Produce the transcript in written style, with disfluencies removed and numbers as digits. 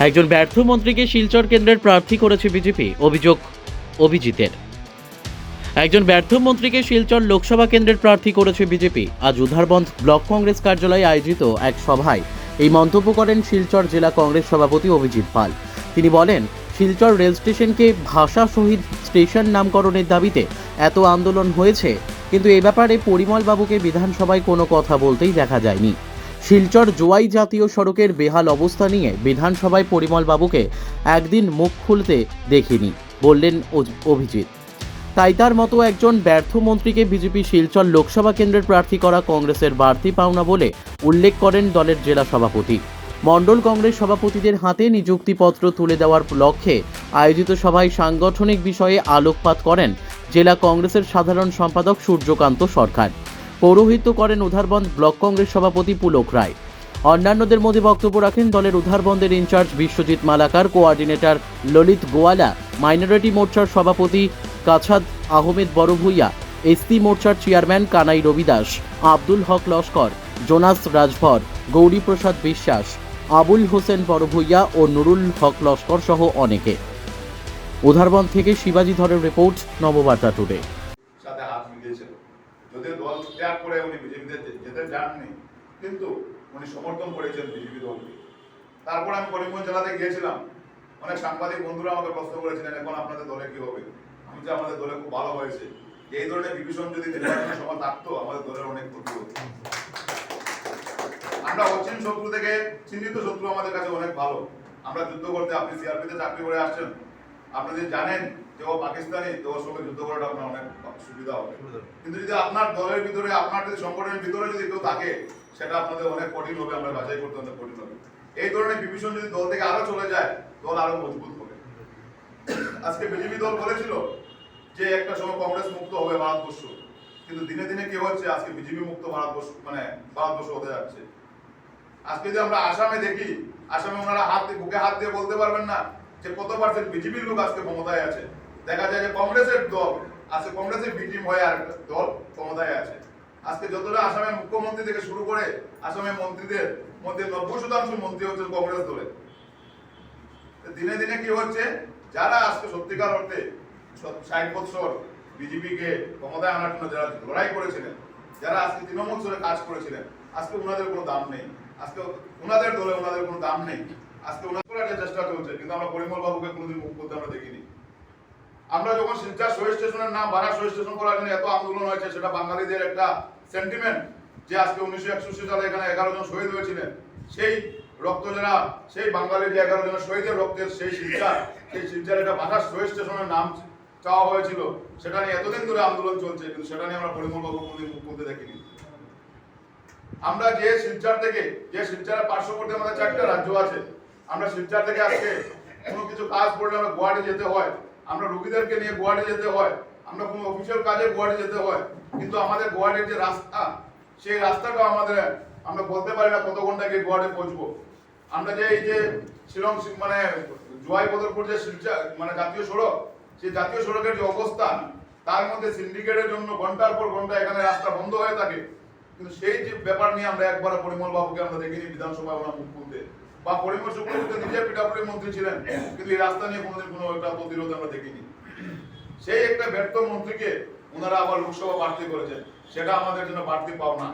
একজন ব্যর্থ মন্ত্রীকে শিলচর কেন্দ্রের প্রার্থী করেছে বিজেপি, অভিযোগ অভিজিতের। একজন ব্যর্থ মন্ত্রীকে শিলচর লোকসভা কেন্দ্রের প্রার্থী করেছে বিজেপি। আজ উধারবন্দ ব্লক কংগ্রেস কার্যালয়ে আয়োজিত এক সভায় এই মন্তব্য করেন শিলচর জেলা কংগ্রেস সভাপতি অভিজিৎ পাল। তিনি বলেন, শিলচর রেল স্টেশনকে ভাষা শহীদ স্টেশন নামকরণের দাবিতে এত আন্দোলন হয়েছে, কিন্তু এ ব্যাপারে পরিমল বাবুকে বিধানসভায় কোনো কথা বলতেই দেখা যায়নি। শিলচর জোয়াই জাতীয় সড়কের বেহাল অবস্থা নিয়ে বিধানসভায় পরিমল বাবুকে একদিন মুখ খুলতে দেখিনি, বললেন অভিজিৎ। তাই তার মতো একজন ব্যর্থ মন্ত্রীকে বিজেপি শিলচর লোকসভা কেন্দ্রের প্রার্থী করা কংগ্রেসের বাড়তি পাওনা বলে উল্লেখ করেন দলের জেলা সভাপতি। মণ্ডল কংগ্রেস সভাপতিদের হাতে নিযুক্তিপত্র তুলে দেওয়ার লক্ষ্যে আয়োজিত সভায় সাংগঠনিক বিষয়ে আলোকপাত করেন জেলা কংগ্রেসের সাধারণ সম্পাদক সূর্যকান্ত সরকার। পৌরোহিত্য করেন উধারবন্দ ব্লক কংগ্রেস সভাপতি পুলক রায়। অন্যান্যদের মধ্যে বক্তব্য রাখেন দলের উধারবন্দের ইনচার্জ বিশ্বজিৎ মালাকার, কোঅর্ডিনেটর ললিত গোয়ালা, মাইনরিটি মোর্চার সভাপতি কাছাদ আহমেদ বড়ভূইয়া, এসটি মোর্চার চেয়ারম্যান কানাই রবিদাস, আব্দুল হক লস্কর, জোনাস রাজভর, গৌরীপ্রসাদ বিশ্বাস, আবুল হোসেন বড়ভূইয়া ও নুরুল হক লস্কর সহ অনেকে। উধারবন্দ থেকে শিবাজি ধরের রিপোর্ট, নববার্তা টুডে। সাথে হাত মিলিয়েছিল, যদিও দল ত্যাগ করে উনি বিজেপিতে যেতে যাননি, কিন্তু উনি সমর্থন করেছেন বিজেপি দলকে। তারপর আমি করিমগঞ্জ জেলাতে গিয়েছিলাম, অনেক সাংবাদিক বন্ধুরা আমাকে প্রশ্ন করেছিলেন এখন আপনাদের দলে কি হবে। আমি যে আমাদের দলে খুব ভালো হয়েছে, এই ধরনের বিভীষণ যদি নির্বাচনের সময় থাকতো আমাদের দলের অনেক ক্ষতি হতো। আমরা অচিন শত্রু থেকে চিহ্নিত শত্রু আমাদের কাছে অনেক ভালো। আমরা যুদ্ধ করতে, আপনি সিআরপিতে চাকরি করে আসছেন, আপনি যদি জানেন যে ও পাকিস্তানি, তো ওর সঙ্গে যুদ্ধ করাটা আপনার অনেক সুবিধা হবে। কিন্তু যদি আপনার দলের ভিতরে, আপনার যদি সংগঠনের ভিতরে যদি কেউ থাকে, সেটা আপনাদের অনেক কঠিন হবে, আমরা বাছাই করতে অনেক কঠিন হবে। এই ধরনের বিভীষণ যদি দল থেকে আরো চলে যায়, দল আরো মজবুত হবে। আজকে বিজেপি দল বলেছিল যে একটা সময় কংগ্রেস মুক্ত হবে ভারতবর্ষ, কিন্তু দিনে দিনে কি হচ্ছে, আজকে বিজেপি মুক্ত ভারতবর্ষ, ভারতবর্ষ হতে যাচ্ছে। আজকে যদি আমরা আসামে দেখি, আসামে ওনারা বুকে হাত দিয়ে বলতে পারবেন না যে কত পার্সেন্ট বিজেপির লোক আজকে ক্ষমতায় আছে। দেখা যায় যে কংগ্রেসের দল আজকে, কংগ্রেসের বি টিম হয়ে আরেকটা দল ক্ষমতায় আছে। আজকে যতটা আসামের মুখ্যমন্ত্রী থেকে শুরু করে আসামের মন্ত্রীদের মধ্যে 90% মন্ত্রী হচ্ছে কংগ্রেস দলে। দিনে দিনে কি হচ্ছে, যারা আজকে সত্যিকার অর্থে 60 বছর বিজেপিকে ক্ষমতায় আনার জন্য যারা লড়াই করেছিলেন, যারা আজকে তৃণমূল স্তরে কাজ করেছিলেন, আজকে ওনাদের কোনো দাম নেই। আজকে ওনাদের দলে ওনাদের কোনো দাম নেই। আজকে ওনাদের চেষ্টা চলছে, কিন্তু আমরা পরিমল বাবুকে কোনোদিন মুখ করতে আমরা দেখিনি। আমরা যখন শিলচর শহীদ স্টেশনের নাম বারাক শহীদ স্টেশন করার জন্য এত আন্দোলন হয়েছে, সেটা বাঙালিদের একটা সেন্টিমেন্ট যে আজকে 1961 সালে এখানে 11 জন শহীদ হয়েছিলেন। সেই রক্ত যারা, সেই বাঙালির যে 11 জনের শহীদের রক্তের সেই শিলচর একটা বারাক শহীদ স্টেশনের নাম চাওয়া হয়েছিল, সেটা নিয়ে এতদিন ধরে আন্দোলন চলছে, কিন্তু সেটা নিয়ে আমরা পরিমল বাবু কোনোদিন মুখ করতে দেখিনি। আমরা যে শিলচর থেকে, যে শিলচরের পার্শ্ববর্তী আমাদের 4টা রাজ্য আছে, আমরা শিলচর থেকে আজকে কোনো কিছু কাজ করলে আমরা গুয়াহাটি যেতে হয়, আমরা রোগীদেরকে নিয়ে গুয়াহাটি যেতে হয়, আমরা কোনো অফিসিয়াল কাজে গুয়াহাটি যেতে হয়, কিন্তু আমাদের গুয়াহাটির যে রাস্তা, সেই রাস্তাটা আমরা বলতে পারি না কত ঘন্টায় গিয়ে গুয়াহাটি পৌঁছবো। আমরা যে এই যে শিলং জোয়াই বদরপুর যে শিলচর জাতীয় সড়ক, সেই জাতীয় সড়কের যে অবস্থা, তার মধ্যে সিন্ডিকেটের জন্য ঘন্টার পর ঘন্টা এখানে রাস্তা বন্ধ হয়ে থাকে। কিন্তু সেই যে ব্যাপার নিয়ে আমরা একবার পরিমল বাবুকে আমরা দেখিনি বিধানসভায় ওনার মুখ খুলতে, বা পরিমল শুক্লবৈদ্য নিজে পিডব্লিউডি মন্ত্রী ছিলেন, কিন্তু এই রাস্তা নিয়ে কোনোদিন কোনো একটা প্রতিরোধ আমরা দেখিনি। সেই একটা ব্যর্থ মন্ত্রীকে ওনারা আবার লোকসভা প্রার্থী করেছেন, সেটা আমাদের জন্য বাড়তি পাওনা।